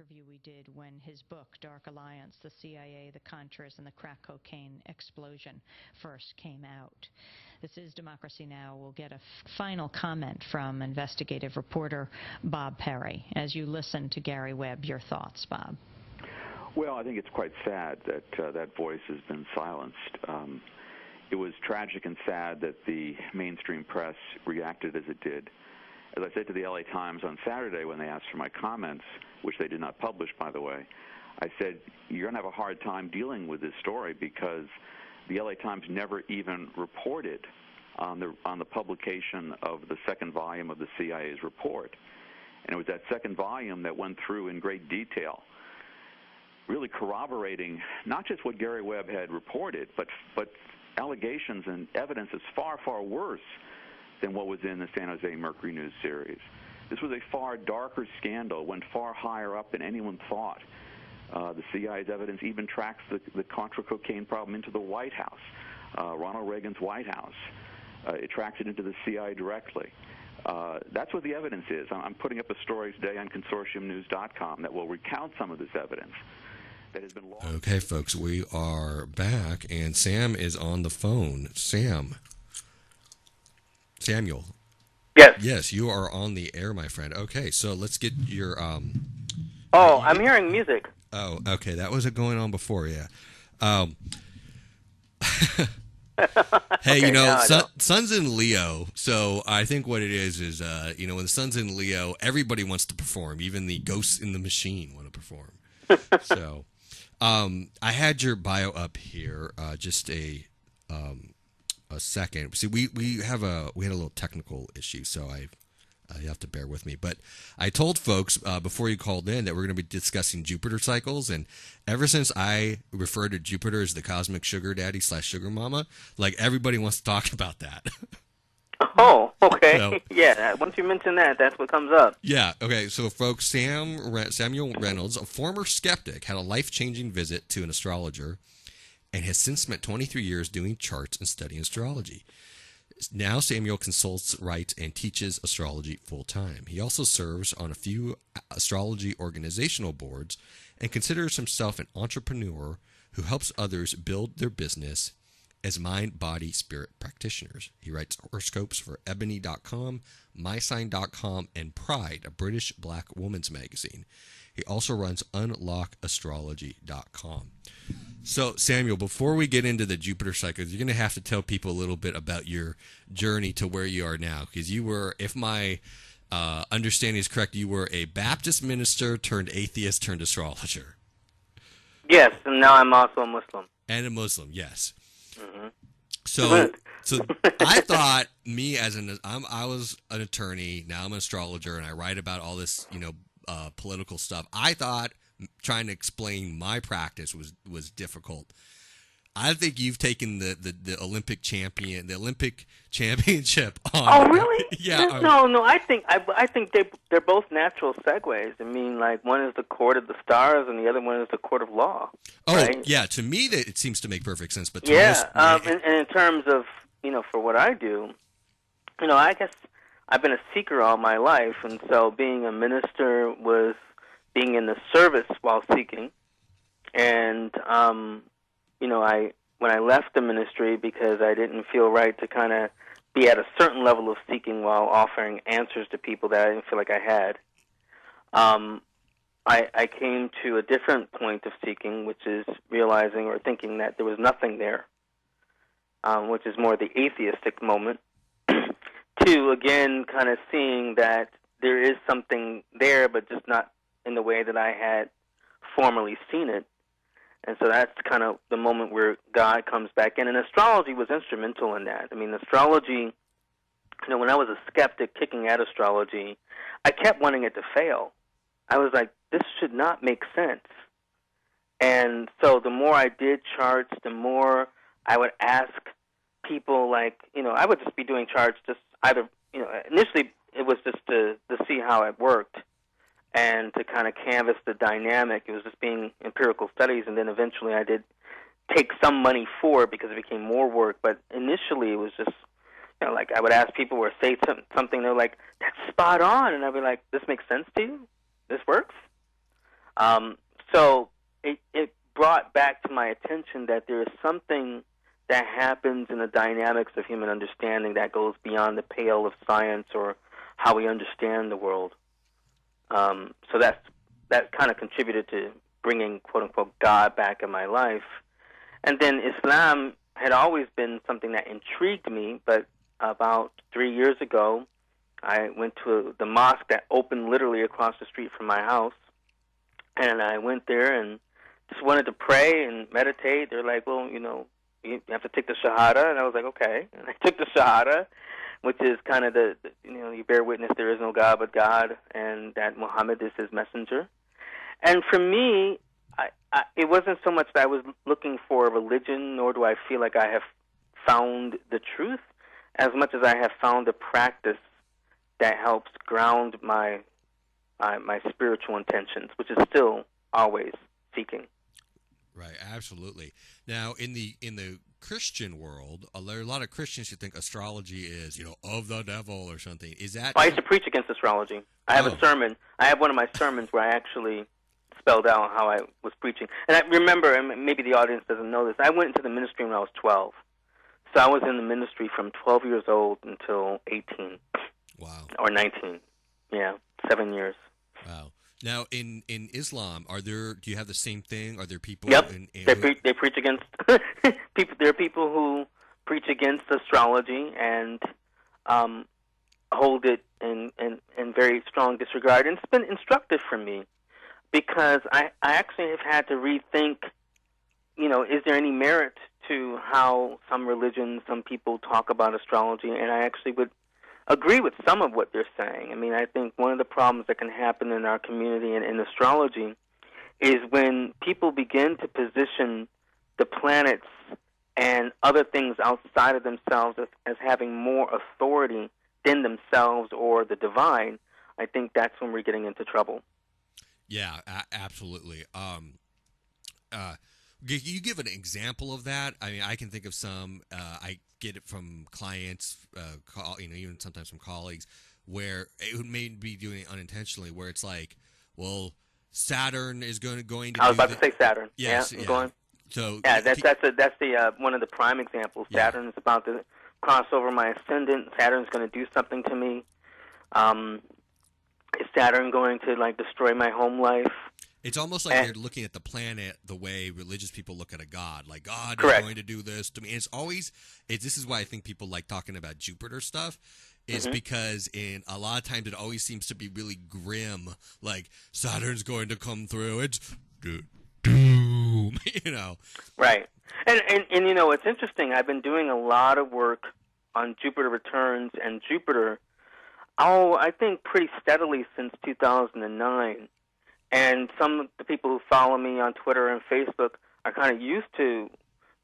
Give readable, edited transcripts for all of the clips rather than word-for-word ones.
interview we did when his book, Dark Alliance, The CIA, the Contras, and the Crack Cocaine Explosion first came out. This is Democracy Now! We'll get a final comment from investigative reporter Bob Perry. As you listen to Gary Webb, your thoughts, Bob? Well, I think it's quite sad that that voice has been silenced. It was tragic and sad that the mainstream press reacted as it did. As I said to the LA Times on Saturday when they asked for my comments, which they did not publish, by the way, I said, you're going to have a hard time dealing with this story because the LA Times never even reported on the publication of the second volume of the CIA's report. And it was that second volume that went through in great detail, really corroborating not just what Gary Webb had reported, but allegations and evidence that's far, far worse than what was in the San Jose Mercury News series. This was a far darker scandal, went far higher up than anyone thought. The CIA's evidence even tracks the Contra cocaine problem into the White House, Ronald Reagan's White House. It tracks it into the CIA directly. That's what the evidence is. I'm putting up a story today on consortiumnews.com that will recount some of this evidence that has been lost. Okay, folks, we are back, and Sam is on the phone. Samuel. Yes. Yes, you are on the air, my friend. Okay, so let's get your... I'm hearing music. Oh, okay, that was going on before, yeah. Hey, okay, Sun's in Leo, so I think what it is, when the sun's in Leo, everybody wants to perform. Even the ghosts in the machine want to perform. So, I had your bio up here, just a second. See, we had a little technical issue, so you have to bear with me. But I told folks before you called in that we're going to be discussing Jupiter cycles, and ever since I refer to Jupiter as the cosmic sugar daddy / sugar mama, like everybody wants to talk about that. Oh, okay. So, yeah, once you mention that, that's what comes up. Yeah, okay. So, folks, Samuel Reynolds, a former skeptic, had a life-changing visit to an astrologer and has since spent 23 years doing charts and studying astrology. Now Samuel consults, writes, and teaches astrology full-time. He also serves on a few astrology organizational boards and considers himself an entrepreneur who helps others build their business as mind, body, spirit practitioners. He writes horoscopes for Ebony.com, MySign.com, and Pride, a British black woman's magazine. He also runs UnlockAstrology.com. So, Samuel, before we get into the Jupiter cycles, you're going to have to tell people a little bit about your journey to where you are now. Because you were, if my understanding is correct, you were a Baptist minister turned atheist turned astrologer. Yes, and now I'm also a Muslim. And a Muslim, yes. Mm-hmm. So I thought I was an attorney, now I'm an astrologer, and I write about all this, political stuff. I thought trying to explain my practice was difficult. I think you've taken the Olympic championship on. Oh, really? Yeah. No. I think they're both natural segues. I mean, like one is the court of the stars, and the other one is the court of law. Oh, right? Yeah. To me, it seems to make perfect sense. But and in terms of for what I do, I guess I've been a seeker all my life, and so being a minister was being in the service while seeking, and when I left the ministry because I didn't feel right to kind of be at a certain level of seeking while offering answers to people that I didn't feel like I had, I came to a different point of seeking, which is realizing or thinking that there was nothing there, which is more the atheistic moment, to again kind of seeing that there is something there, but just not in the way that I had formerly seen it. And so that's kind of the moment where God comes back in. And astrology was instrumental in that. I mean, astrology, when I was a skeptic kicking at astrology, I kept wanting it to fail. I was like, this should not make sense. And so the more I did charts, the more I would ask people, like, I would just be doing charts just either, initially it was just to see how it worked and to kind of canvas the dynamic. It was just being empirical studies, and then eventually I did take some money for it because it became more work. But initially it was just, like I would ask people or say something, they're like, that's spot on. And I'd be like, this makes sense to you? This works? So it brought back to my attention that there is something that happens in the dynamics of human understanding that goes beyond the pale of science or how we understand the world. So that kind of contributed to bringing, quote-unquote, God back in my life. And then Islam had always been something that intrigued me, but about 3 years ago, I went to the mosque that opened literally across the street from my house, and I went there and just wanted to pray and meditate. They're like, well, you have to take the Shahada, and I was like, okay. And I took the Shahada, which is kind of you bear witness there is no God but God, and that Muhammad is his messenger. And for me, it wasn't so much that I was looking for a religion, nor do I feel like I have found the truth, as much as I have found a practice that helps ground my spiritual intentions, which is still always seeking. Right, absolutely. Now, in the Christian world, there are a lot of Christians who think astrology is, of the devil or something. Is that? I used to preach against astrology. I have a sermon. I have one of my sermons where I actually spelled out how I was preaching. And I remember, and maybe the audience doesn't know this, I went into the ministry when I was 12. So I was in the ministry from 12 years old until 18. Wow. Or 19. Yeah, 7 years. Wow. Now, in Islam, do you have the same thing? Are there people? Yep. They preach against people. There are people who preach against astrology and hold it in very strong disregard. And it's been instructive for me because I actually have had to rethink, is there any merit to how some religions, some people talk about astrology? And I actually would agree with some of what they're saying. I mean, I think one of the problems that can happen in our community and in astrology is when people begin to position the planets and other things outside of themselves as having more authority than themselves or the divine. I think that's when we're getting into trouble. Yeah, absolutely. You give an example of that? I mean, I can think of some. I get it from clients, even sometimes from colleagues, where it may be doing it unintentionally, where it's like, well, Saturn is going to. I was about to say Saturn. Yes, yeah. Go on. So yeah, that's the one of the prime examples. Yeah. Saturn is about to cross over my ascendant. Saturn's going to do something to me. Is Saturn going to destroy my home life? It's almost like you're looking at the planet the way religious people look at a god. Like, God Correct. is going to do this to me. And it's always, this is why I think people like talking about Jupiter stuff, is because in a lot of times it always seems to be really grim. Like, Saturn's going to come through. It's doom, Right. And it's interesting. I've been doing a lot of work on Jupiter returns and Jupiter, I think pretty steadily since 2009. And some of the people who follow me on Twitter and Facebook are kind of used to,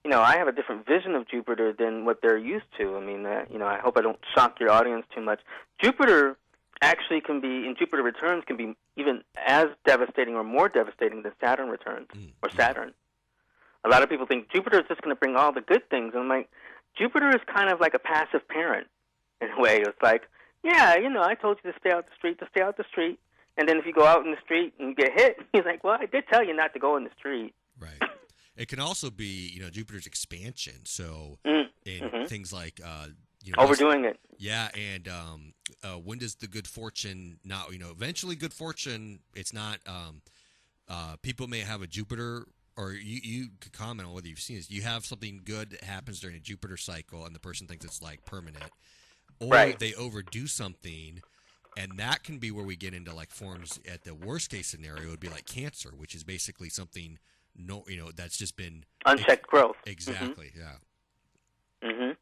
I have a different vision of Jupiter than what they're used to. I mean, I hope I don't shock your audience too much. Jupiter actually can be, in Jupiter returns, can be even as devastating or more devastating than Saturn returns or Saturn. A lot of people think Jupiter is just going to bring all the good things. And I'm like, Jupiter is kind of like a passive parent in a way. It's like, yeah, I told you to stay out the street. And then if you go out in the street and you get hit, he's like, well, I did tell you not to go in the street. Right. It can also be, Jupiter's expansion. So things like, overdoing it. Yeah. And when does the good fortune not, eventually good fortune, it's not, people may have a Jupiter, or you could comment on whether you've seen this. You have something good that happens during a Jupiter cycle and the person thinks it's permanent. Or they overdo something. And that can be where we get into forms at the worst case scenario would be like cancer, which is basically something that's just been unchecked growth. Exactly. Yeah.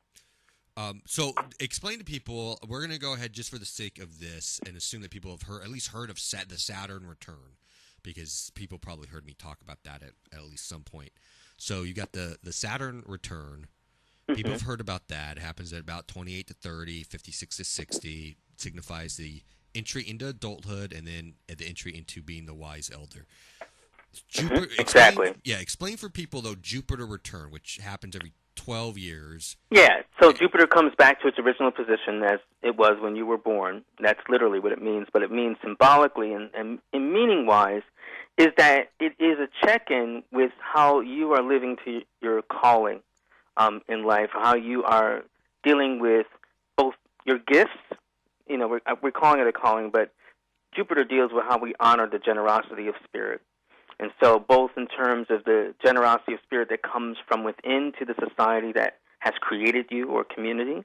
So explain to people. We're going to go ahead just for the sake of this and assume that people have at least heard of the Saturn return, because people probably heard me talk about that at least some point. So you got the Saturn return. People have heard about that. It happens at about 28 to 30, 56 to 60. Signifies the entry into adulthood and then the entry into being the wise elder. Exactly. Explain for people, though, Jupiter return, which happens every 12 years. Yeah, so Jupiter comes back to its original position as it was when you were born. That's literally what it means, but it means symbolically and meaning-wise, is that it is a check-in with how you are living to your calling in life, how you are dealing with both your gifts. You know, we're calling it a calling, but Jupiter deals with how we honor the generosity of spirit. And so both in terms of the generosity of spirit that comes from within to the society that has created you or community,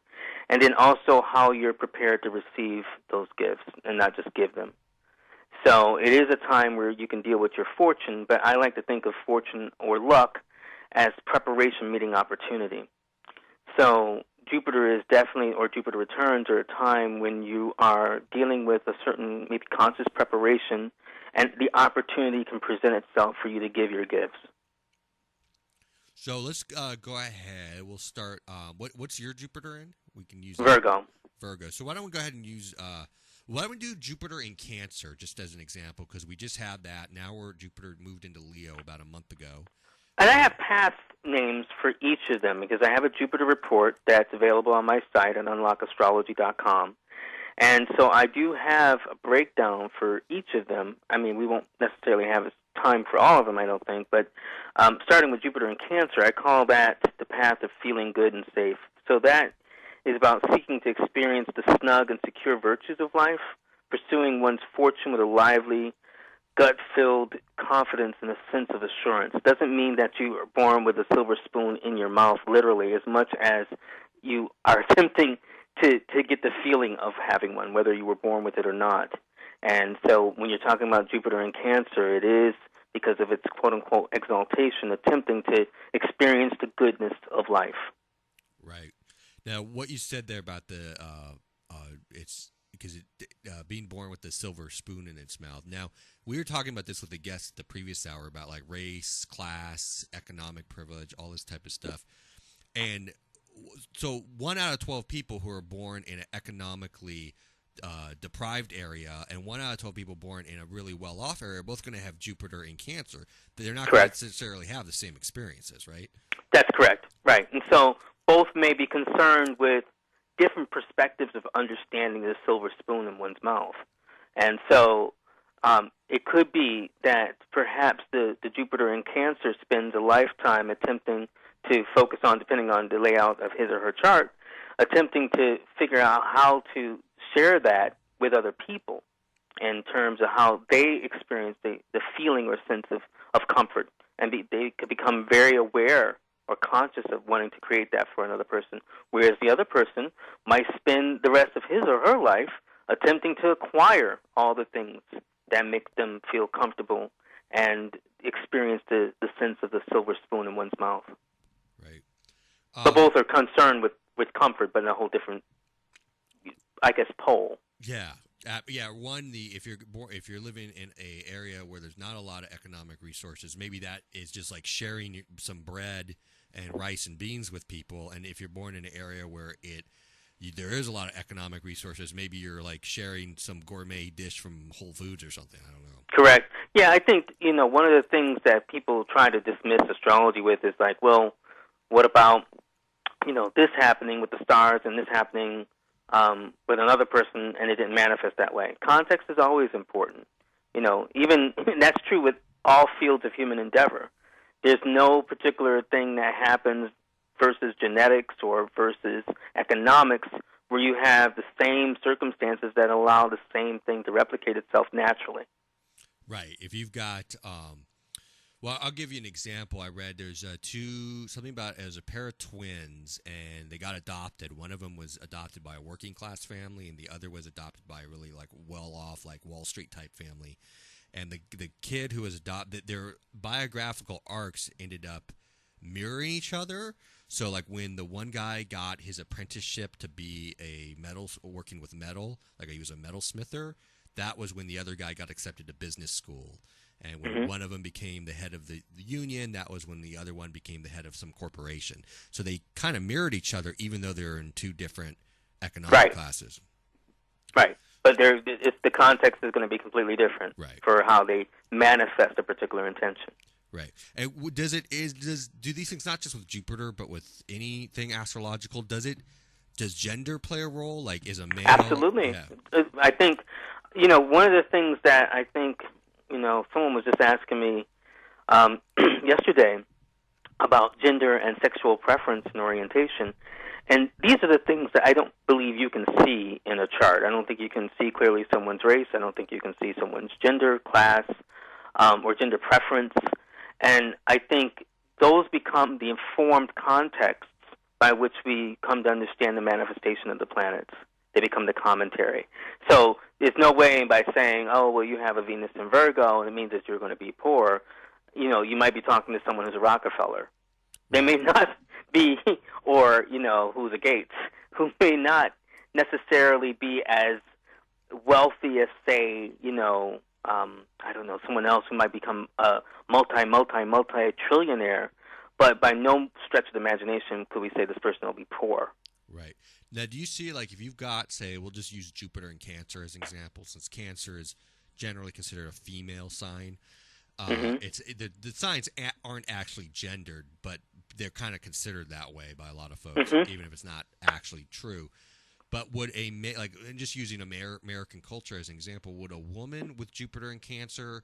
and then also how you're prepared to receive those gifts and not just give them. So it is a time where you can deal with your fortune, but I like to think of fortune or luck as preparation meeting opportunity. So Jupiter is definitely, or Jupiter returns, are a time when you are dealing with a certain maybe conscious preparation, and the opportunity can present itself for you to give your gifts. So let's go ahead. We'll start. What's your Jupiter in? We can use Virgo. Virgo. So why don't we go ahead and use? Why don't we do Jupiter in Cancer just as an example? Because we just had that. Now Jupiter moved into Leo about a month ago. And I have path names for each of them because I have a Jupiter report that's available on my site at unlockastrology.com. And so I do have a breakdown for each of them. I mean, we won't necessarily have time for all of them, I don't think, but starting with Jupiter in Cancer, I call that the path of feeling good and safe. So that is about seeking to experience the snug and secure virtues of life, pursuing one's fortune with a lively, gut-filled confidence and a sense of assurance. It doesn't mean that you are born with a silver spoon in your mouth, literally, as much as you are attempting to get the feeling of having one, whether you were born with it or not. And so when you're talking about Jupiter in Cancer, it is because of its quote-unquote exaltation, attempting to experience the goodness of life. Right. Now, what you said there about the it's because being born with the silver spoon in its mouth. Now, we were talking about this with the guest the previous hour about like race, class, economic privilege, all this type of stuff. And so 1 out of 12 people who are born in an economically deprived area and 1 out of 12 people born in a really well-off area are both going to have Jupiter in Cancer. They're not going to necessarily have the same experiences, right? That's correct, right. And so both may be concerned with different perspectives of understanding the silver spoon in one's mouth. And so it could be that perhaps the Jupiter in Cancer spends a lifetime attempting to focus on, depending on the layout of his or her chart, attempting to figure out how to share that with other people in terms of how they experience the feeling or sense of comfort. And they could become very aware or conscious of wanting to create that for another person, whereas the other person might spend the rest of his or her life attempting to acquire all the things that make them feel comfortable and experience the sense of the silver spoon in one's mouth. Right. But both are concerned with comfort, but in a whole different, I guess, pole. Yeah. One, if you're living in a area where there's not a lot of economic resources, maybe that is just like sharing some bread and rice and beans with people. And if you're born in an area where there is a lot of economic resources, maybe you're like sharing some gourmet dish from Whole Foods or something. I don't know. Correct. Yeah, I think one of the things that people try to dismiss astrology with is like, well, what about this happening with the stars and this happening with another person, and it didn't manifest that way. Context is always important. Even that's true with all fields of human endeavor. There's no particular thing that happens versus genetics or versus economics where you have the same circumstances that allow the same thing to replicate itself naturally. Right. If you've got well, I'll give you an example. I read there's something about as a pair of twins, and they got adopted. One of them was adopted by a working class family, and the other was adopted by a really like well off, like Wall Street type family. And the kid who was adopted, their biographical arcs ended up mirroring each other. So like when the one guy got his apprenticeship to be working with metal, like he was a metalsmither, that was when the other guy got accepted to business school. And when one of them became the head of the union, that was when the other one became the head of some corporation. So they kind of mirrored each other, even though they're in two different economic classes. Right. But the context is going to be completely different for how they manifest a particular intention. Right. And do these things, not just with Jupiter, but with anything astrological, does gender play a role? Like, is a male? Absolutely. Yeah. I think, one of the things that I think someone was just asking me yesterday about gender and sexual preference and orientation. And these are the things that I don't believe you can see in a chart. I don't think you can see clearly someone's race. I don't think you can see someone's gender, class, or gender preference. And I think those become the informed contexts by which we come to understand the manifestation of the planets. They become the commentary. So there's no way by saying, oh, well, you have a Venus in Virgo, and it means that you're going to be poor. You might be talking to someone who's a Rockefeller. They may not be, or, who's a Gates, who may not necessarily be as wealthy as, say, I don't know, someone else who might become a multi-trillionaire, but by no stretch of the imagination could we say this person will be poor. Right. Now, do you see, like, if you've got, say, we'll just use Jupiter in Cancer as an example, since Cancer is generally considered a female sign. It's the signs aren't actually gendered, but they're kind of considered that way by a lot of folks, even if it's not actually true. But would and just using American culture as an example, would a woman with Jupiter in Cancer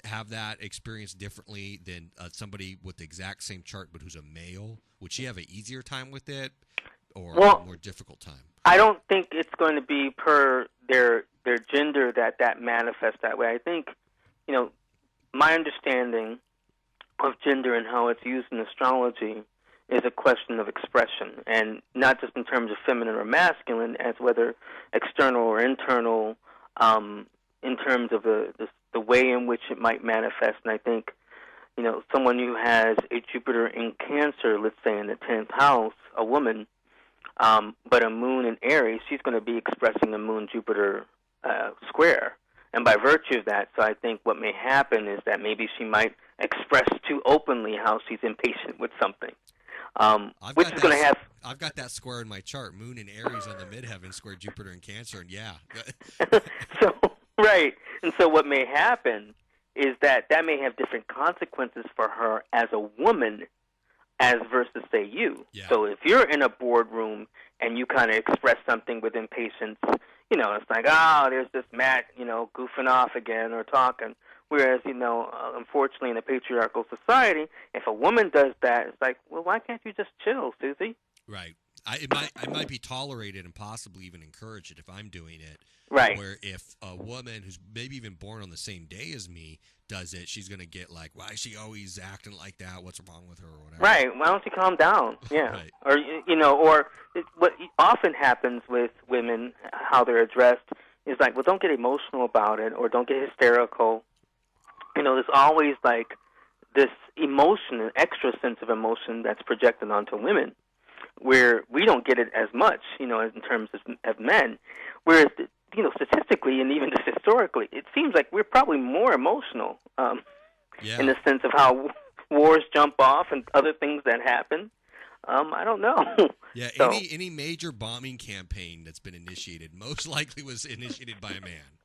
have that experience differently than somebody with the exact same chart but who's a male? Would she have an easier time with it or a more difficult time? I don't think it's going to be per their gender that manifests that way. I think, my understanding of gender and how it's used in astrology is a question of expression, and not just in terms of feminine or masculine, as whether external or internal, in terms of the way in which it might manifest. And I think, someone who has a Jupiter in Cancer, let's say in the 10th house, a woman, but a moon in Aries, she's going to be expressing a moon-Jupiter square. And by virtue of that, so I think what may happen is that maybe she might express too openly how she's impatient with something. Which is going to have... I've got that square in my chart. Moon in Aries on the midheaven, square Jupiter in Cancer, and yeah. So, right. And so what may happen is that may have different consequences for her as a woman as versus, say, you. Yeah. So if you're in a boardroom and you kind of express something with impatience, it's like, there's this Matt, goofing off again or talking. Whereas, unfortunately in a patriarchal society, if a woman does that, it's like, well, why can't you just chill, Susie? Right. It might be tolerated and possibly even encouraged if I'm doing it. Right. Where if a woman who's maybe even born on the same day as me does it, she's going to get like, why is she always acting like that? What's wrong with her or whatever? Right. Why don't you calm down? Yeah. Right. Or, what often happens with women, how they're addressed, is like, well, don't get emotional about it or don't get hysterical. There's always like this emotion, an extra sense of emotion that's projected onto women, where we don't get it as much, in terms of men. Whereas, statistically and even just historically, it seems like we're probably more emotional in the sense of how wars jump off and other things that happen. I don't know. Yeah, So, any major bombing campaign that's been initiated most likely was initiated by a man.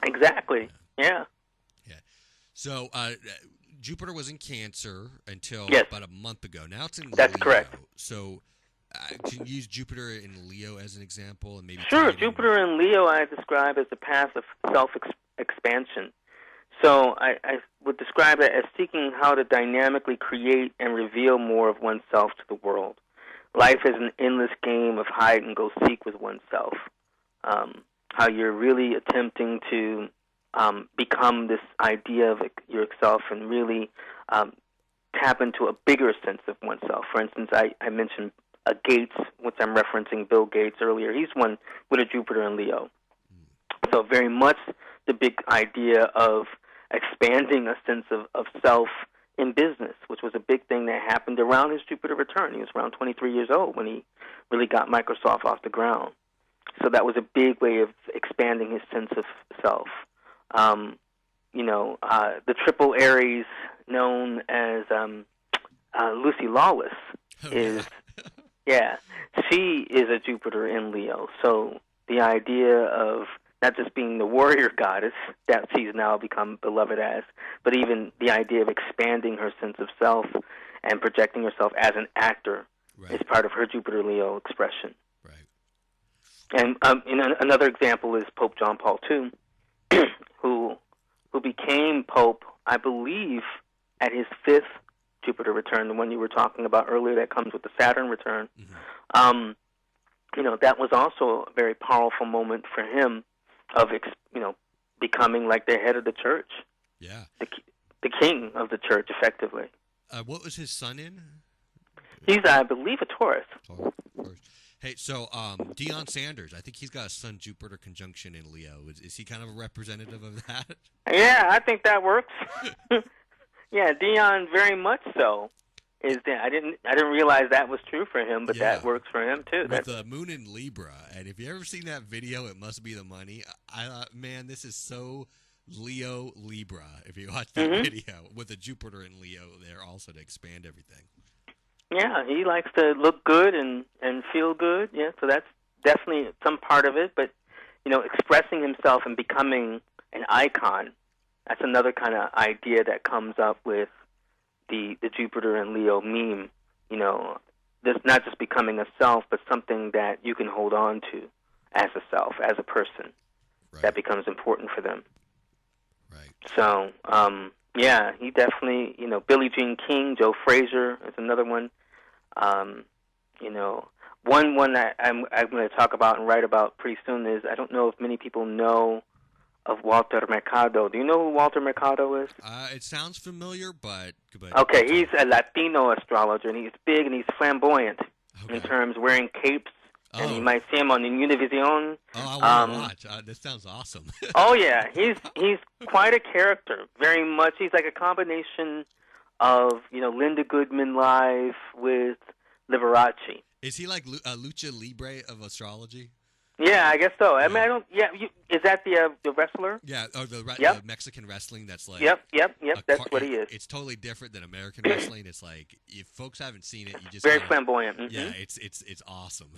Exactly. Yeah. Yeah. So Jupiter was in Cancer until about a month ago. Now it's in Leo. That's correct. So can you use Jupiter in Leo as an example? And maybe Sure. Jupiter in Leo I describe as the path of self-expansion. So I would describe it as seeking how to dynamically create and reveal more of oneself to the world. Life is an endless game of hide and go seek with oneself. How you're really attempting to become this idea of yourself and really tap into a bigger sense of oneself. For instance, I mentioned Gates, which I'm referencing Bill Gates earlier. He's one with a Jupiter in Leo. So very much the big idea of expanding a sense of self in business, which was a big thing that happened around his Jupiter return. He was around 23 years old when he really got Microsoft off the ground. So that was a big way of expanding his sense of self. The triple Aries known as Lucy Lawless she is a Jupiter in Leo. So the idea of not just being the warrior goddess that she's now become beloved as, but even the idea of expanding her sense of self and projecting herself as an actor is part of her Jupiter Leo expression. Right. And another example is Pope John Paul II, who who became Pope, I believe, at his 5th Jupiter return, the one you were talking about earlier that comes with the Saturn return. Mm-hmm. That was also a very powerful moment for him of, becoming like the head of the church. Yeah. The king of the church, effectively. What was his son in? He's, I believe, a Taurus. Taurus. Hey, so Deion Sanders, I think he's got a Sun Jupiter conjunction in Leo. Is he kind of a representative of that? Yeah, I think that works. Yeah, Deion very much so. I didn't realize that was true for him, but that works for him too. With the moon in Libra, and if you ever seen that video, it must be the money. I thought, man, this is so Leo Libra. If you watch that video with the Jupiter in Leo there also to expand everything. Yeah, he likes to look good and feel good. Yeah, so that's definitely some part of it. But expressing himself and becoming an icon, that's another kind of idea that comes up with the Jupiter and Leo meme. There's not just becoming a self, but something that you can hold on to as a self, as a person. Right. That becomes important for them. Right. So, yeah, he definitely, Billie Jean King, Joe Frazier is another one. One that I'm going to talk about and write about pretty soon is, I don't know if many people know of Walter Mercado. Do you know who Walter Mercado is? It sounds familiar, but okay, he's a Latino astrologer, and he's big and he's flamboyant in terms of wearing capes, and you might see him on Univision. Oh, I want to watch. This sounds awesome. Oh yeah, he's quite a character. Very much, he's like a combination of Linda Goodman live with Liberace. Is he like a lucha libre of astrology? Yeah, I guess so. I mean, I don't. Yeah, is that the wrestler? Yeah, the Mexican wrestling. That's like. Yep. That's what he is. It's totally different than American wrestling. It's like if folks haven't seen it, you just very flamboyant. Mm-hmm. Yeah, it's awesome.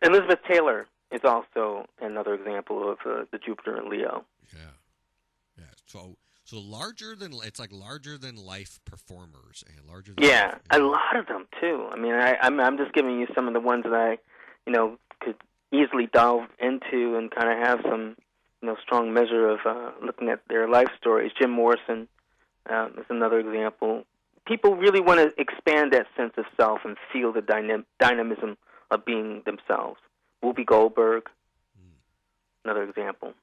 Elizabeth Taylor is also another example of the Jupiter and Leo. Yeah. So larger than life performers and larger. A lot of them too. I mean, I'm just giving you some of the ones that I, could easily delve into and kind of have some, strong measure of looking at their life stories. Jim Morrison is another example. People really want to expand that sense of self and feel the dynamism of being themselves. Whoopi Goldberg, another example.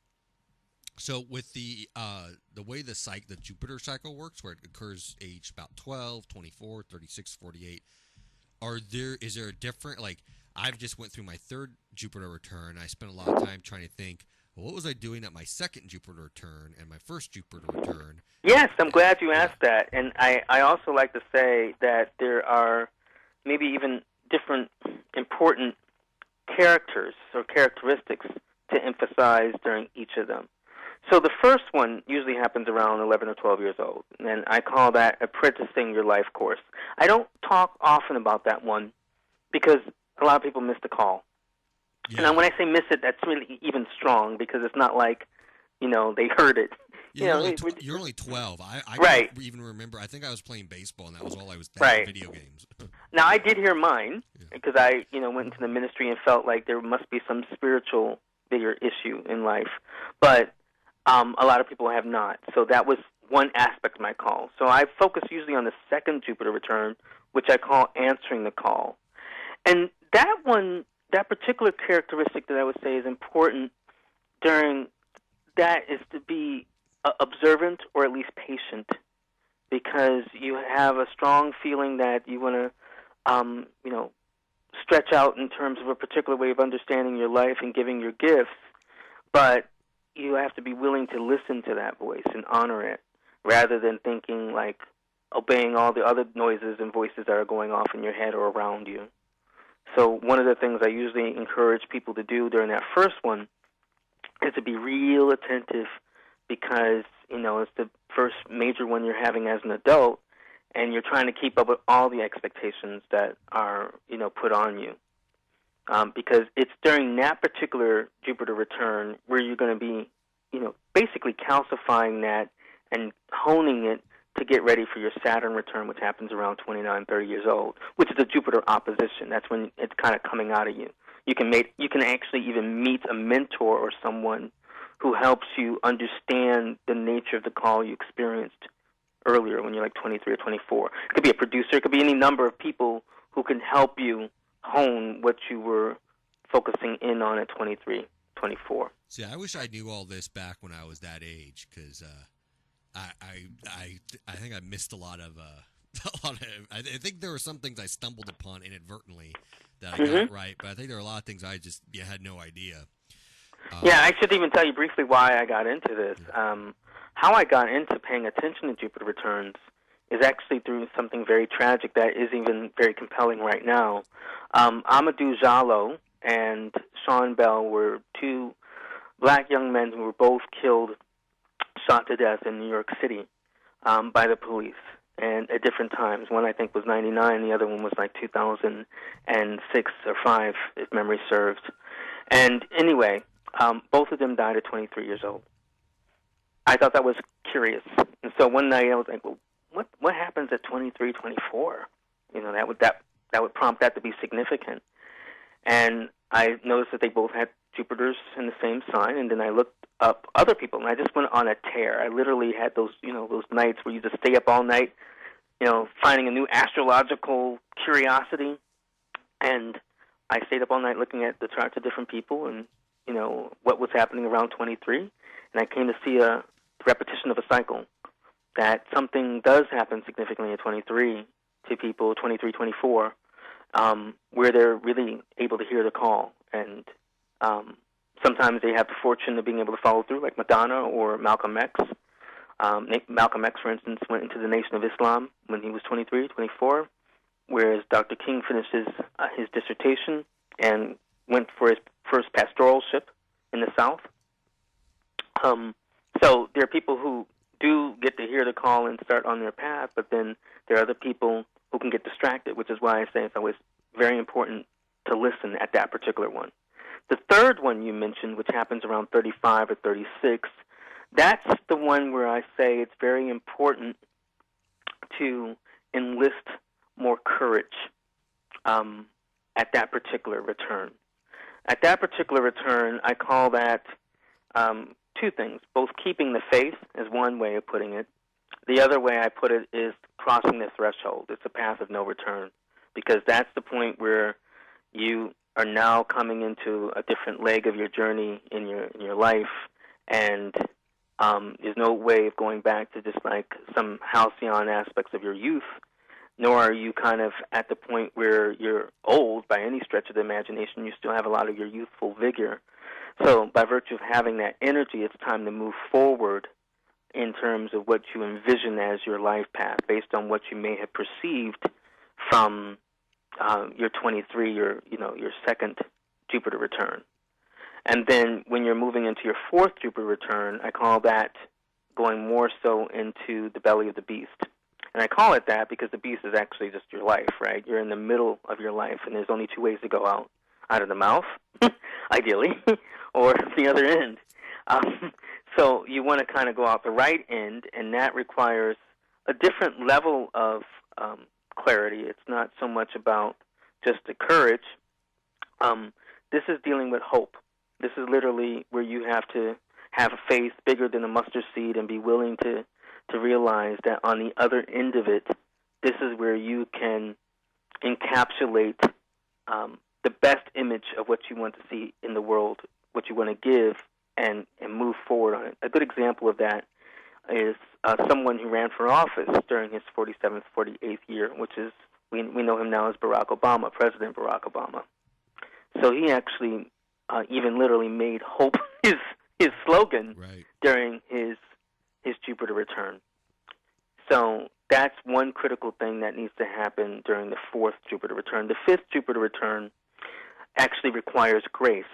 So with the way the Jupiter cycle works, where it occurs age about 12, 24, 36, 48, is there a different, like, I've just went through my 3rd Jupiter return. I spent a lot of time trying to think, well, what was I doing at my 2nd Jupiter return and my 1st Jupiter return? Yes, I'm glad you asked that. And I also like to say that there are maybe even different important characters or characteristics to emphasize during each of them. So the first one usually happens around 11 or 12 years old, and I call that apprenticing your life course. I don't talk often about that one because a lot of people miss the call. Yeah. And when I say miss it, that's really even strong because it's not like, they heard it. You're only 12. I right. Can't even remember. I think I was playing baseball, and that was all I was right. Video games. Now, I did hear mine because I, went into the ministry and felt like there must be some spiritual bigger issue in life. But a lot of people have not. So that was one aspect of my call. So I focus usually on the 2nd Jupiter return, which I call answering the call. And that particular characteristic that I would say is important during that is to be observant or at least patient, because you have a strong feeling that you want to, stretch out in terms of a particular way of understanding your life and giving your gifts, but you have to be willing to listen to that voice and honor it, rather than thinking like obeying all the other noises and voices that are going off in your head or around you. So one of the things I usually encourage people to do during that first one is to be real attentive, because, it's the first major one you're having as an adult, and you're trying to keep up with all the expectations that are, put on you. Because it's during that particular Jupiter return where you're going to be, basically calcifying that and honing it to get ready for your Saturn return, which happens around 29, 30 years old, which is a Jupiter opposition. That's when it's kind of coming out of you. You can actually even meet a mentor or someone who helps you understand the nature of the call you experienced earlier when you're like 23 or 24. It could be a producer. It could be any number of people who can help you hone what you were focusing in on at 23, 24. See, I wish I knew all this back when I was that age, because I think I missed a lot of I think there were some things I stumbled upon inadvertently that I got right, but I think there are a lot of things I just had no idea. Yeah, I should even tell you briefly why I got into this. How I got into paying attention to Jupiter returns is actually through something very tragic that is even very compelling right now. Amadou Jallo and Sean Bell were two black young men who were both killed, shot to death in New York City by the police, and at different times. One, I think, was 99. The other one was like 2006 or 5, if memory serves. And anyway, both of them died at 23 years old. I thought that was curious. And so one night I was like, well, what happens at 23, 24? You know, that would prompt that to be significant. And I noticed that they both had Jupiters in the same sign, and then I looked up other people, and I just went on a tear. I literally had those nights where you just stay up all night, finding a new astrological curiosity. And I stayed up all night looking at the charts of different people and, what was happening around 23. And I came to see a repetition of a cycle, that something does happen significantly at 23 to people, 23, 24, where they're really able to hear the call. And sometimes they have the fortune of being able to follow through, like Madonna or Malcolm X. Malcolm X, for instance, went into the Nation of Islam when he was 23, 24, whereas Dr. King finished his dissertation and went for his first pastoralship in the South. So there are people who do get to hear the call and start on their path, but then there are other people who can get distracted, which is why I say it's always very important to listen at that particular one. The third one you mentioned, which happens around 35 or 36, that's the one where I say it's very important to enlist more courage at that particular return. At that particular return, I call that two things. Both keeping the faith is one way of putting it. The other way I put it is crossing the threshold. It's a path of no return, because that's the point where you are now coming into a different leg of your journey in your life, and there's no way of going back to just like some halcyon aspects of your youth, nor are you kind of at the point where you're old by any stretch of the imagination. You still have a lot of your youthful vigor. So by virtue of having that energy, it's time to move forward in terms of what you envision as your life path, based on what you may have perceived from your 23, your second Jupiter return. And then when you're moving into your fourth Jupiter return, I call that going more so into the belly of the beast. And I call it that because the beast is actually just your life, right? You're in the middle of your life, and there's only two ways to go out of the mouth, ideally, or the other end. So you want to kind of go out the right end, and that requires a different level of clarity. It's not so much about just the courage. This is dealing with hope. This is literally where you have to have a faith bigger than a mustard seed and be willing to realize that on the other end of it, this is where you can encapsulate the best image of what you want to see in the world, what you want to give, and move forward on it. A good example of that is someone who ran for office during his 47th, 48th year, which is, we know him now as Barack Obama, President Barack Obama. So he actually even literally made hope his slogan during his Jupiter return. So that's one critical thing that needs to happen during the fourth Jupiter return. The fifth Jupiter return actually requires grace,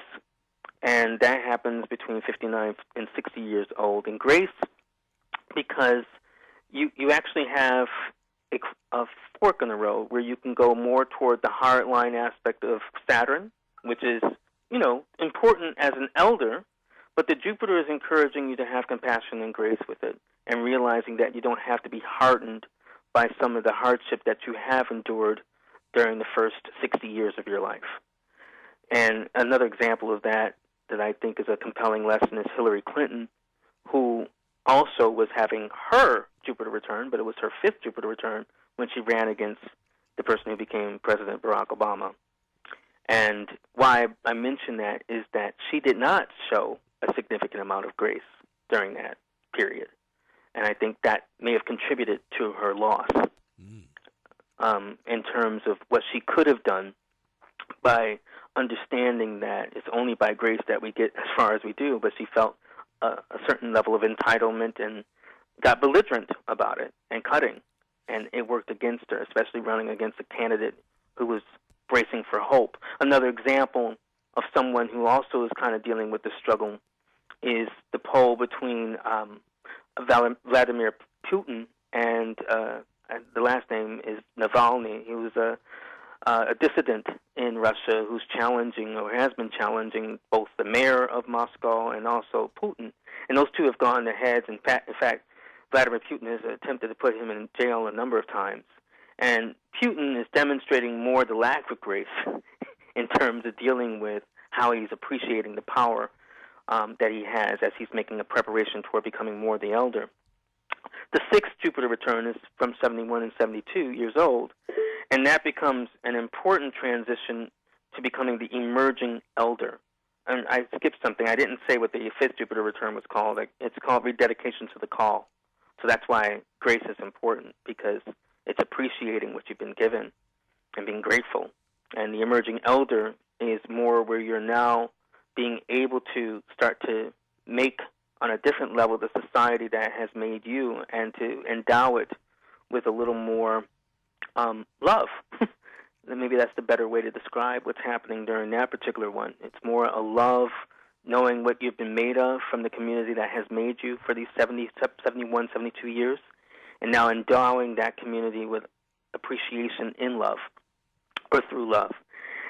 and that happens between 59 and 60 years old. And grace, because you actually have a fork in the road where you can go more toward the hard line aspect of Saturn, which is, important as an elder, but the Jupiter is encouraging you to have compassion and grace with it, and realizing that you don't have to be hardened by some of the hardship that you have endured during the first 60 years of your life. And another example of that, that I think is a compelling lesson is Hillary Clinton, who also was having her Jupiter return, but it was her 5th Jupiter return when she ran against the person who became President Barack Obama. And why I mention that is that she did not show a significant amount of grace during that period. And I think that may have contributed to her loss in terms of what she could have done by understanding that it's only by grace that we get as far as we do, but she felt a certain level of entitlement and got belligerent about it and cutting. And it worked against her, especially running against a candidate who was bracing for hope. Another example of someone who also is kind of dealing with the struggle is the poll between Vladimir Putin and the last name is Navalny. He was a dissident in Russia who's challenging or has been challenging both the mayor of Moscow and also Putin. And those two have gone to heads. In fact, Vladimir Putin has attempted to put him in jail a number of times. And Putin is demonstrating more the lack of grace in terms of dealing with how he's appreciating the power that he has as he's making a preparation toward becoming more the elder. The 6th Jupiter return is from 71 and 72 years old, and that becomes an important transition to becoming the emerging elder. And I skipped something. I didn't say what the 5th Jupiter return was called. It's called rededication to the call. So that's why grace is important, because it's appreciating what you've been given and being grateful. And the emerging elder is more where you're now being able to start to make on a different level the society that has made you and to endow it with a little more love. Maybe that's the better way to describe what's happening during that particular one. It's more a love, knowing what you've been made of from the community that has made you for these 71, 72 years, and now endowing that community with appreciation in love or through love.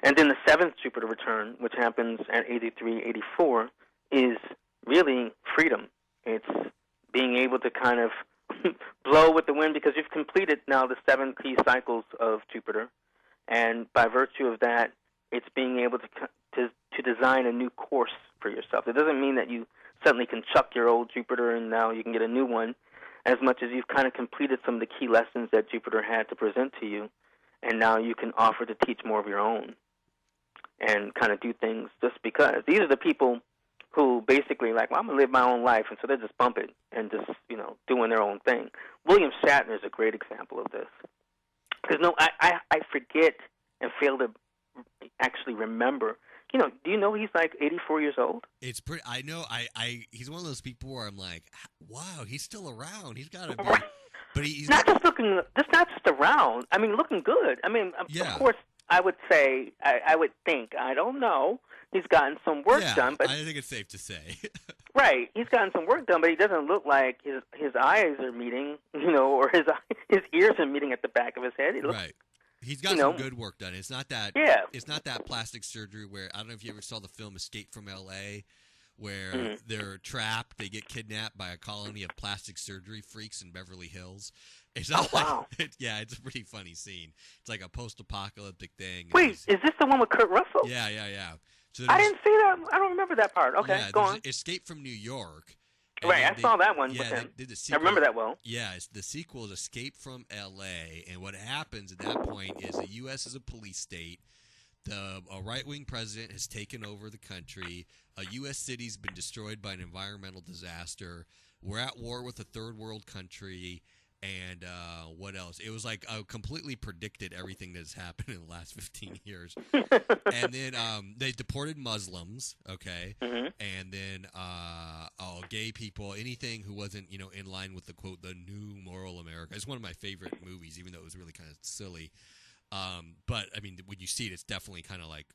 And then the 7th Jupiter return, which happens at 83, 84, is really freedom. It's being able to kind of blow with the wind because you've completed now the 7 key cycles of Jupiter. And by virtue of that, it's being able to design a new course for yourself. It doesn't mean that you suddenly can chuck your old Jupiter and now you can get a new one, as much as you've kind of completed some of the key lessons that Jupiter had to present to you, and now you can offer to teach more of your own and kind of do things just because. These are the people who basically like, well, I'm going to live my own life, and so they're just bumping and just, doing their own thing. William Shatner is a great example of this. Because, I forget and fail to actually remember. Do you know he's like 84 years old? It's pretty. I know. He's one of those people where I'm like, wow, he's still around. He's got to be. Right. But he's not just around. I mean, looking good. I mean, yeah. Of course, I would say, I would think, I don't know, he's gotten some work done. But I think it's safe to say. Right, he's gotten some work done, but he doesn't look like his eyes are meeting, or his ears are meeting at the back of his head. He looks, right. He's got some good work done. It's not that. Yeah. It's not that plastic surgery where I don't know if you ever saw the film Escape from L.A., where they're trapped, they get kidnapped by a colony of plastic surgery freaks in Beverly Hills. It's not wow. It's a pretty funny scene. It's like a post-apocalyptic thing. Wait, is this the one with Kurt Russell? Yeah. So I didn't see that. I don't remember that part. Okay, yeah, go on. Escape from New York. Right, I saw that one with Yeah, him. they did the sequel. I remember that well. Yeah, the sequel is Escape from L.A., and what happens at that point is the U.S. is a police state. A right-wing president has taken over the country. A U.S. city's been destroyed by an environmental disaster. We're at war with a third world country. And what else? It was like I completely predicted everything that's happened in the last 15 years. And then they deported Muslims, okay? Mm-hmm. And then gay people, anything who wasn't, in line with the, quote, the new moral America. It's one of my favorite movies, even though it was really kind of silly. But, I mean, when you see it, it's definitely kind of like,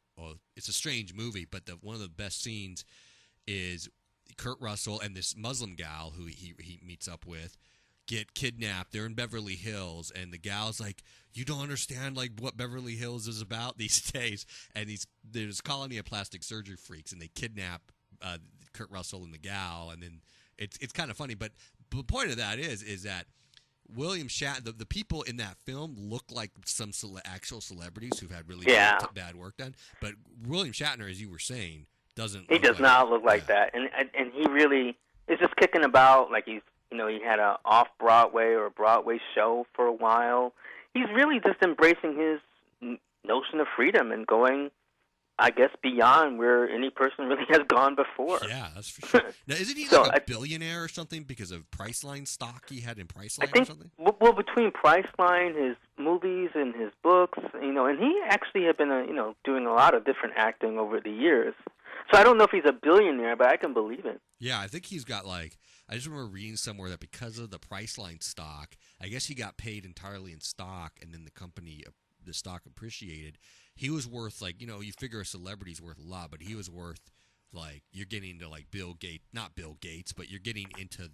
it's a strange movie. But one of the best scenes is Kurt Russell and this Muslim gal who he meets up with get kidnapped. They're in Beverly Hills, and the gal's like, you don't understand like what Beverly Hills is about these days. And there's a colony of plastic surgery freaks, and they kidnap Kurt Russell and the gal, and then it's kind of funny. But the point of that is that William Shatner, the people in that film look like some actual celebrities who've had really bad work done. But William Shatner, as you were saying, doesn't. He does not look like that, and he really is just kicking about like he's he had a off Broadway or a Broadway show for a while. He's really just embracing his notion of freedom and going, I guess, beyond where any person really has gone before. Yeah, that's for sure. Now, isn't he like a billionaire or something because of Priceline stock he had in Priceline or something? Well, between Priceline, his movies, and his books, and he actually had been, doing a lot of different acting over the years. So I don't know if he's a billionaire, but I can believe it. Yeah, I think he's got I just remember reading somewhere that because of the Priceline stock, I guess he got paid entirely in stock, and then the stock appreciated. He was worth you figure a celebrity's worth a lot, but he was worth you're getting into Bill Gates, not Bill Gates, but you're getting into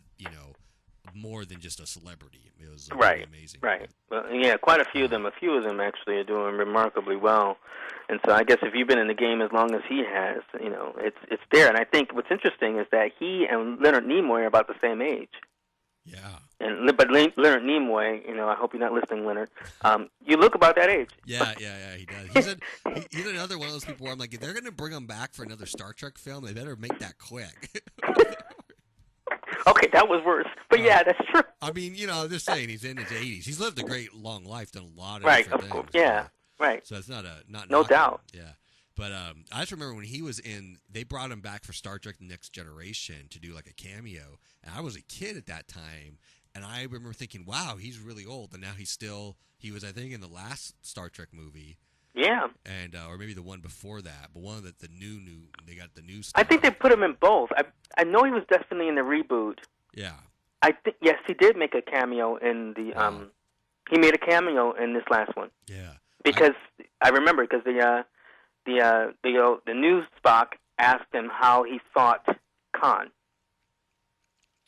more than just a celebrity. It was really amazing. Right. Well, yeah, quite a few of them. A few of them actually are doing remarkably well. And so I guess if you've been in the game as long as he has, it's there. And I think what's interesting is that he and Leonard Nimoy are about the same age. Yeah. But Leonard Nimoy, I hope you're not listening, Leonard. You look about that age. Yeah, he does. He's another one of those people where I'm like, if they're going to bring him back for another Star Trek film, they better make that quick. Okay, that was worse. But yeah, that's true. I mean, I'm just saying he's in his 80s. He's lived a great long life, done a lot of different things. Course. Yeah, right. So it's not no doubt. Yeah. But I just remember when he was they brought him back for Star Trek The Next Generation to do a cameo. And I was a kid at that time. And I remember thinking, wow, he's really old. And now he was, I think, in the last Star Trek movie. Yeah. And or maybe the one before that. But one that they got the new stuff. I think they put him in both. I know he was definitely in the reboot. Yeah. I think, yes, he did make a cameo in the, he made a cameo in this last one. Yeah. Because I remember, because the news Spock asked him how he thought Khan.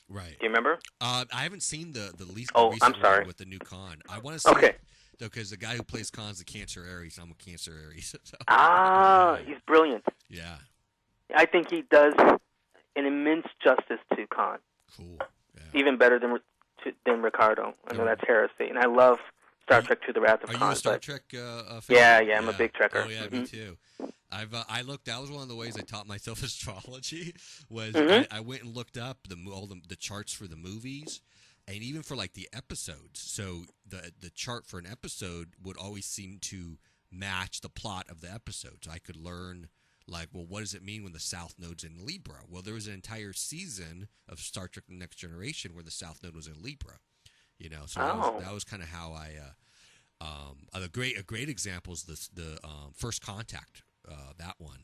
Right. Do you remember? I haven't seen the recent I'm sorry. one with the new Khan. I want to see it, though, because the guy who plays Khan's the Cancer Aries. I'm a Cancer Aries. So. He's brilliant. Yeah. I think he does an immense justice to Khan. Cool. Yeah. Even better than Ricardo. I know that's heresy. And I love Star Trek II: The Wrath of Khan. Are you a Star Trek fan? Yeah, I'm a big Trekker. Oh, yeah, me too. I looked. That was one of the ways I taught myself astrology. Was I went and looked up all the charts for the movies, and even for the episodes. So the chart for an episode would always seem to match the plot of the episode. So I could learn what does it mean when the South Node's in Libra? Well, there was an entire season of Star Trek: The Next Generation where the South Node was in Libra. So that was kind of how I. A great example is the First Contact. That one,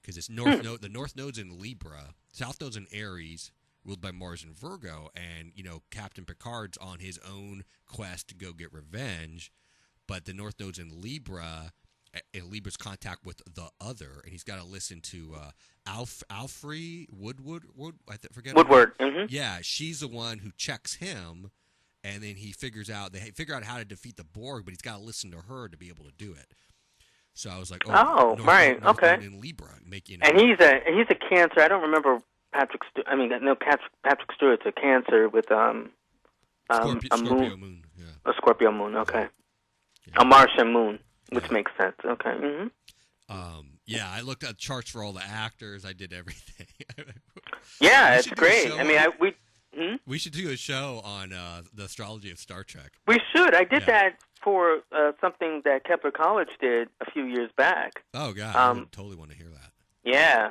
because it's North Node. The North Node's in Libra, South Node's in Aries, ruled by Mars and Virgo, and Captain Picard's on his own quest to go get revenge, but the North Node's in Libra, and Libra's contact with the other, and he's got to listen to Alfrey Woodward. Woodward. Mm-hmm. Yeah, she's the one who checks him, and then they figure out how to defeat the Borg, but he's got to listen to her to be able to do it. So I was like, North Node in Libra, And he's a Cancer. I don't remember Patrick. Patrick Stewart's a Cancer with Scorpio moon. Yeah. A Scorpio moon. Okay. Yeah. A Martian moon, which makes sense. Okay. Mm-hmm. Yeah, I looked at charts for all the actors. I did everything. Yeah, it's great. We should do a show on the astrology of Star Trek. We should. I did that for something that Kepler College did a few years back. Oh, God. I totally want to hear that. Yeah.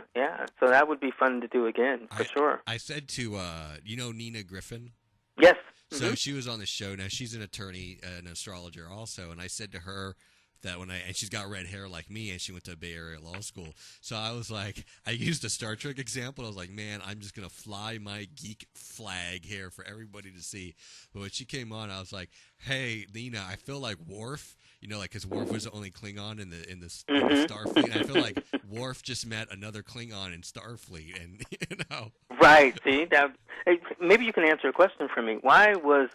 So that would be fun to do again, for sure. I said to, Nina Griffin? Yes. So she was on the show. Now, she's an attorney, an astrologer also, and I said to her that and she's got red hair like me, and she went to Bay Area Law School. So I was like, I used a Star Trek example. I was like, man, I'm just going to fly my geek flag here for everybody to see. But when she came on, I was like, hey, Nina, I feel like Worf, because Worf was the only Klingon in the Starfleet. And I feel like Worf just met another Klingon in Starfleet, and Right. See, maybe you can answer a question for me. Why was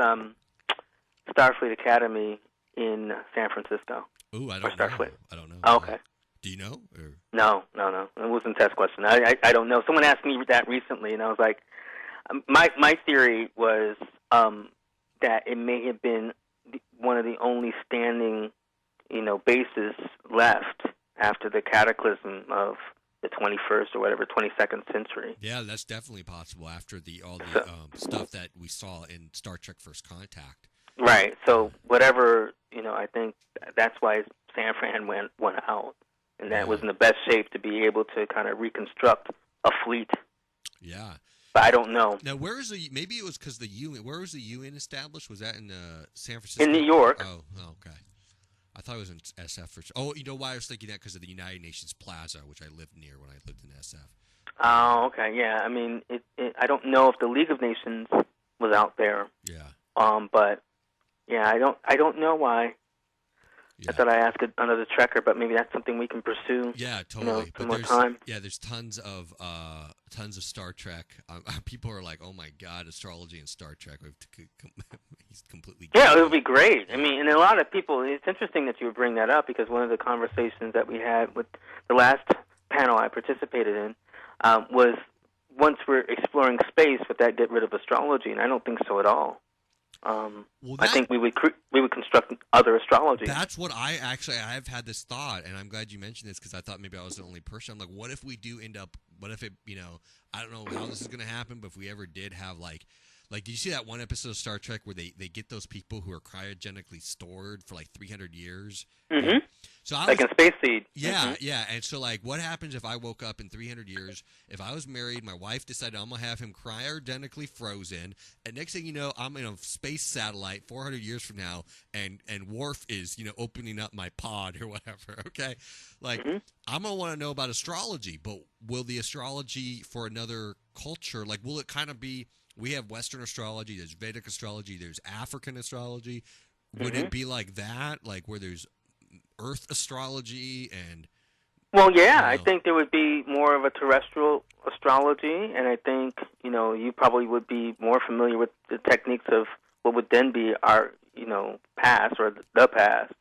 Starfleet Academy in San Francisco? Ooh, I don't know. I don't know. Oh, okay. Do you know? Or? No. It wasn't a test question. I don't know. Someone asked me that recently, and I was like, my theory was that it may have been one of the only standing, bases left after the cataclysm of the 21st or whatever 22nd century. Yeah, that's definitely possible after all the stuff that we saw in Star Trek First Contact. Right. So whatever, I think that's why San Fran went out, and that was in the best shape to be able to kind of reconstruct a fleet. Yeah. But I don't know. Now, maybe it was because the UN. Where was the UN established? Was that in San Francisco? In New York. Oh, okay. I thought it was in SF. Oh, you know why I was thinking that? Because of the United Nations Plaza, which I lived near when I lived in SF. Oh, okay. Yeah. I mean, I don't know if the League of Nations was out there. Yeah. But yeah, I don't know why. Yeah. I thought I asked another Trekker, but maybe that's something we can pursue. Yeah, totally. Some more time. Yeah, there's tons of Star Trek. People are like, "Oh my God, astrology and Star Trek." He's completely. Yeah, it would be great. I mean, and a lot of people. It's interesting that you would bring that up because one of the conversations that we had with the last panel I participated in was once we're exploring space, would that get rid of astrology? And I don't think so at all. I think we would construct other astrology. That's what I've had this thought, and I'm glad you mentioned this because I thought maybe I was the only person. I'm like, what if we do end up? What if it? I don't know how this is going to happen, but if we ever did have like, did you see that one episode of Star Trek where they get those people who are cryogenically stored for like 300 years? Mm-hmm. So like in Space Seed. Yeah, yeah. And so, like, what happens if I woke up in 300 years? If I was married, my wife decided I'm going to have him cryogenically frozen, and next thing you know, I'm in a space satellite 400 years from now, and Worf is, opening up my pod or whatever, okay? Like, I'm going to want to know about astrology, but will the astrology for another culture, like, will it kind of be, we have Western astrology, there's Vedic astrology, there's African astrology. Would it be like that, like where there's Earth astrology and? Well, yeah, I think there would be more of a terrestrial astrology, and I think you probably would be more familiar with the techniques of what would then be our past or the past.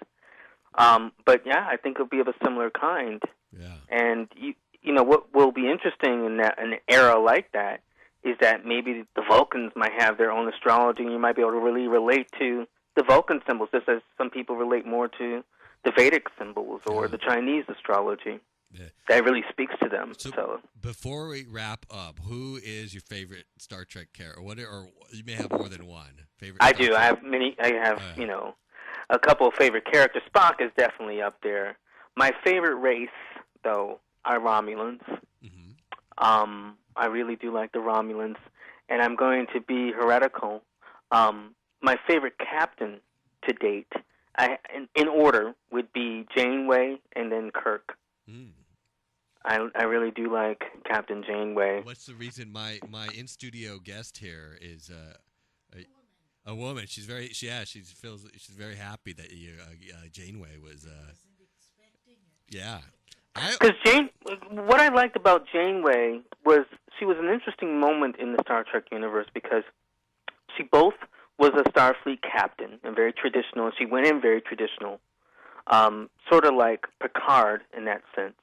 But yeah, I think it'll be of a similar kind. Yeah. And what will be interesting in an era like that is that maybe the Vulcans might have their own astrology, and you might be able to really relate to the Vulcan symbols, just as some people relate more to the Vedic symbols or the Chinese astrology. Yeah. That really speaks to them. So before we wrap up, who is your favorite Star Trek character? Or you may have more than one favorite. I do. I have many. I have a couple of favorite characters. Spock is definitely up there. My favorite race, though, are Romulans. Mm-hmm. I really do like the Romulans, and I'm going to be heretical. My favorite captain to date, in order, would be Janeway and then Kirk. Mm. I really do like Captain Janeway. What's the reason? My in studio guest here is a woman. She's very she's very happy that Janeway was. Yeah. Because what I liked about Janeway was she was an interesting moment in the Star Trek universe because she both was a Starfleet captain and very traditional, and she went in very traditional, sort of like Picard in that sense,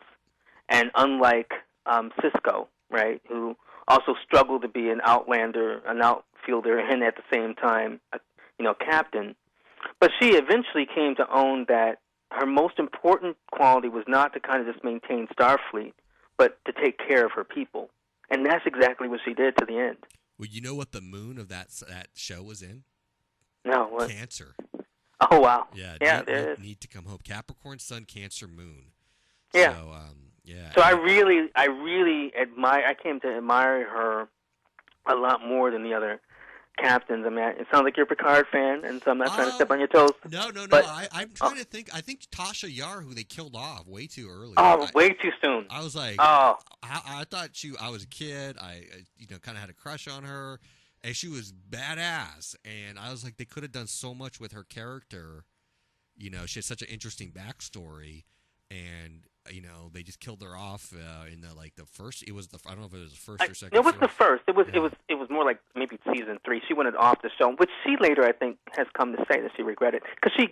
and unlike Sisko, right, who also struggled to be an outlander, an outfielder, and at the same time, captain. But she eventually came to own that her most important quality was not to kind of just maintain Starfleet, but to take care of her people. And that's exactly what she did to the end. Well, you know what the moon of that show was in? No, what? Cancer. Oh, wow. Yeah, need to come home. Capricorn, Sun, Cancer, Moon. Yeah. So, yeah. So I really admire, I came to admire her a lot more than the other captains. I mean, it sounds like you're a Picard fan, and so I'm not trying to step on your toes. No. But, I'm trying to think. I think Tasha Yar, who they killed off way too early. Oh, way too soon. I was like, I thought I was a kid. I kind of had a crush on her, and she was badass. And I was like, they could have done so much with her character. She had such an interesting backstory, and they just killed her off in the first. It was I don't know if it was the first or second. It was the first. It was more like maybe season 3. She went off the show, which she later I think has come to say that she regretted because she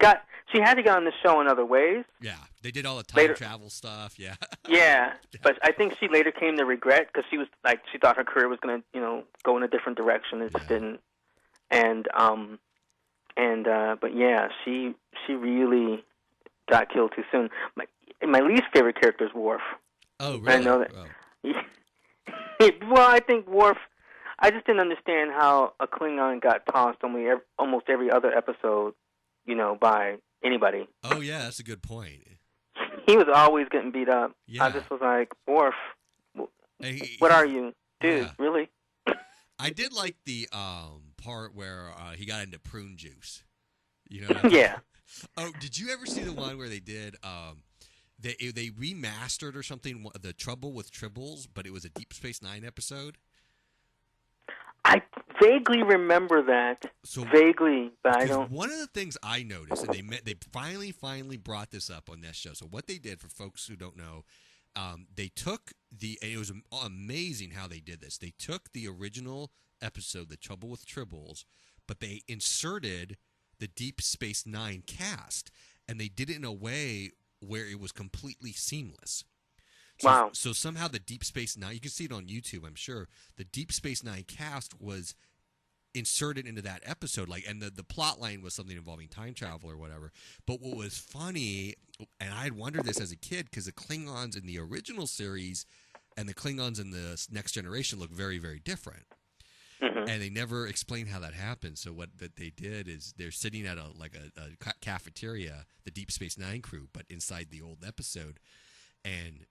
had to get on the show in other ways. Yeah, they did all the time travel stuff. Yeah. Yeah, but I think she later came to regret because she was like she thought her career was going to go in a different direction. It just didn't. But yeah, she really got killed too soon. My least favorite character is Worf. Oh, really? I know that. Oh. Well, I think Worf. I just didn't understand how a Klingon got tossed almost every other episode, by anybody. Oh, yeah, that's a good point. He was always getting beat up. Yeah. I just was like, Worf, what are you? Dude, yeah. really? I did like the part where he got into prune juice. You know? Yeah. Oh, did you ever see the one where they did they remastered or something, The Trouble with Tribbles, but it was a Deep Space Nine episode? I vaguely remember that. Vaguely, but I don't. One of the things I noticed, and they finally brought this up on this show. So what they did, for folks who don't know, they took and it was amazing how they did this. They took the original episode, The Trouble with Tribbles, but they inserted the Deep Space Nine cast, and they did it in a way where it was completely seamless. Wow. So somehow the Deep Space Nine, you can see it on YouTube, I'm sure, the Deep Space Nine cast was inserted into that episode, and the plot line was something involving time travel or whatever. But what was funny, and I had wondered this as a kid, because the Klingons in the original series and the Klingons in the Next Generation look very, very different. Mm-hmm. And they never explained how that happened. So what that they did is they're sitting at a cafeteria, the Deep Space Nine crew, but inside the old episode, and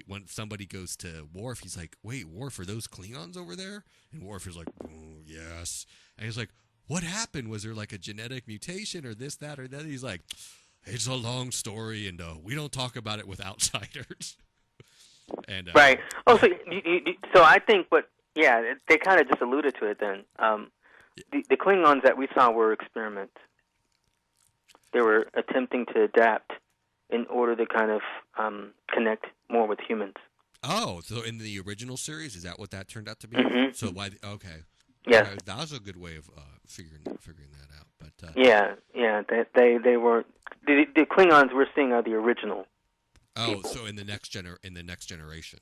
when somebody goes to Worf, he's like, "Wait, Worf, are those Klingons over there?" And Worf is like, "Oh, yes." And he's like, "What happened? Was there like a genetic mutation or this, that, or that?" He's like, "It's a long story, and we don't talk about it with outsiders." And right. Oh, so I think, they kind of just alluded to it then. The Klingons that we saw were experiments. They were attempting to adapt in order to kind of connect more with humans. Oh, so in the original series, is that what that turned out to be? Mm-hmm. So why? Okay. Yes. That was a good way of figuring that out. But they were the Klingons we're seeing are the original. Oh, people. So in the next generation.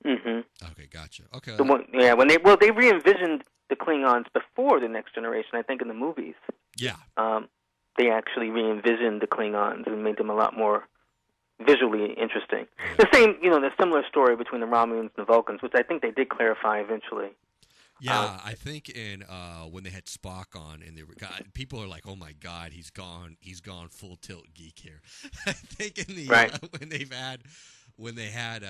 Mm-hmm. Okay, gotcha. Okay. When they re-envisioned the Klingons before the Next Generation, I think in the movies. Yeah. They actually re-envisioned the Klingons and made them a lot more visually interesting. Yeah. The similar story between the Romulans and the Vulcans, which I think they did clarify eventually. Yeah, I think in when they had Spock on, and people are like, "Oh my God, he's gone full tilt geek here." I think in the right. when they had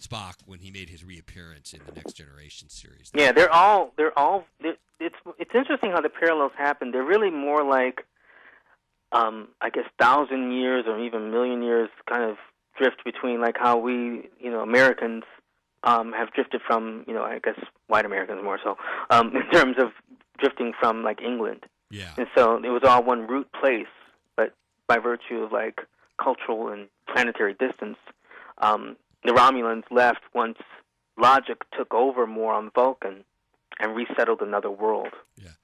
Spock when he made his reappearance in the Next Generation series. Yeah, it's interesting how the parallels happen. They're really more like, I guess, 1,000 years or even million years kind of drift between like how we, Americans have drifted from, I guess white Americans more so, in terms of drifting from like England. Yeah. And so it was all one root place, but by virtue of like cultural and planetary distance, the Romulans left once logic took over more on Vulcan and resettled another world,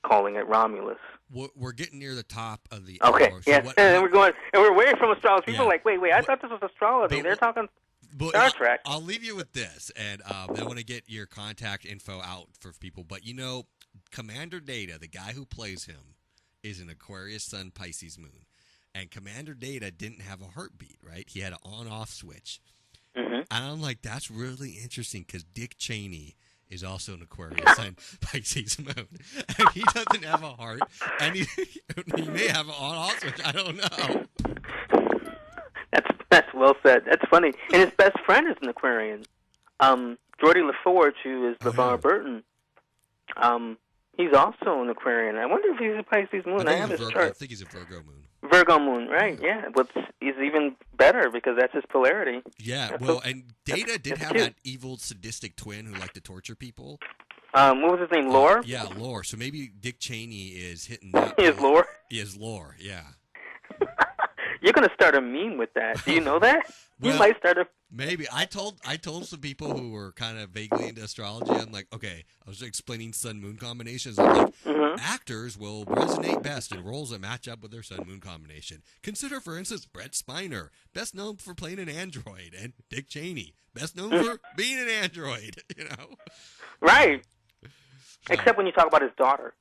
calling it Romulus. We're getting near the top of the okay. hour. So and we're away from astrology. People are like, wait, I thought this was astrology. They're talking Star Trek. I'll leave you with this, and I want to get your contact info out for people. But Commander Data, the guy who plays him, is an Aquarius Sun Pisces Moon, and Commander Data didn't have a heartbeat. Right? He had an on-off switch. Mm-hmm. And I'm like, that's really interesting because Dick Cheney is also an Aquarius Sun Pisces Moon, and he doesn't have a heart, and he may have an on-off switch. I don't know. That's well said. That's funny. And his best friend is an Aquarian. Geordie LaForge, who is LeVar Burton. He's also an Aquarian. I wonder if he's a Pisces Moon. I have his chart. I think he's a Virgo Moon. Virgo Moon, right? Yeah. Well, he's even better because that's his polarity. Yeah. And Data did have that evil, sadistic twin who liked to torture people. What was his name? Lore? Yeah, Lore. So maybe Dick Cheney is hitting that. He is Lore? He is Lore, yeah. You're going to start a meme with that. Do you know that? Well, you might start a... Maybe. I told some people who were kind of vaguely into astrology, I'm like, okay, I was explaining sun-moon combinations. I'm like, actors will resonate best in roles that match up with their sun-moon combination. Consider, for instance, Brett Spiner, best known for playing an android, and Dick Cheney, best known for being an android, Right. So. Except when you talk about his daughter.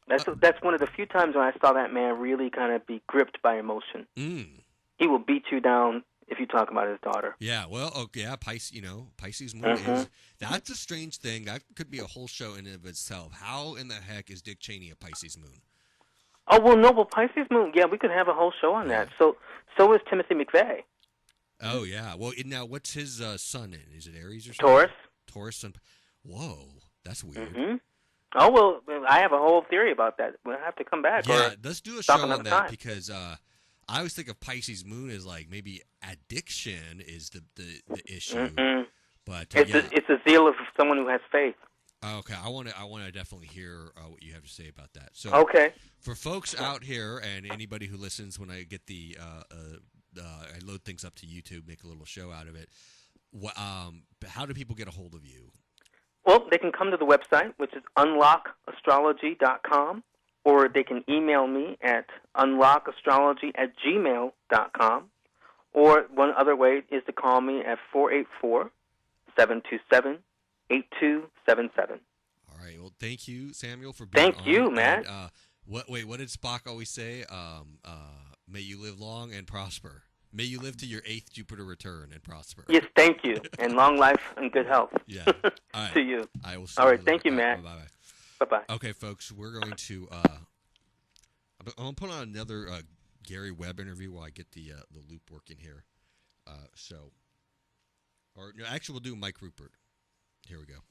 That's one of the few times when I saw that man really kind of be gripped by emotion. He will beat you down if you talk about his daughter. Yeah, well, okay, yeah, Pisces moon is, that's a strange thing. That could be a whole show in and of itself. How in the heck is Dick Cheney a Pisces moon? Oh, well, no, well, Pisces moon, yeah, we could have a whole show on that. So is Timothy McVeigh. Oh, yeah. Well, now, what's his sun in? Is it Aries or something? Taurus. Taurus sun. Whoa, that's weird. Mm-hmm. Oh, well, I have a whole theory about that. We'll have to come back. Yeah, let's do a show on that time. because I always think of Pisces moon as like maybe addiction is the issue. Mm-mm. But it's a zeal of someone who has faith. Okay, I want to definitely hear what you have to say about that. So, okay, for folks out here and anybody who listens, when I get I load things up to YouTube, make a little show out of it. How do people get a hold of you? Well, they can come to the website, which is unlockastrology.com, or they can email me at unlockastrology@gmail.com, or one other way is to call me at 484-727-8277. All right. Well, thank you, Samuel, for being on. Thank you, Matt. And, what did Spock always say? May you live long and prosper. May you live to your 8th Jupiter return and prosper. Yes, thank you. And long life and good health. Yeah. All right. To you. I will see All you right. Thank you, Matt. Bye-bye. Bye-bye. Okay, folks, we're going to I'm going to put on another Gary Webb interview while I get the loop working here. Actually, we'll do Mike Rupert. Here we go.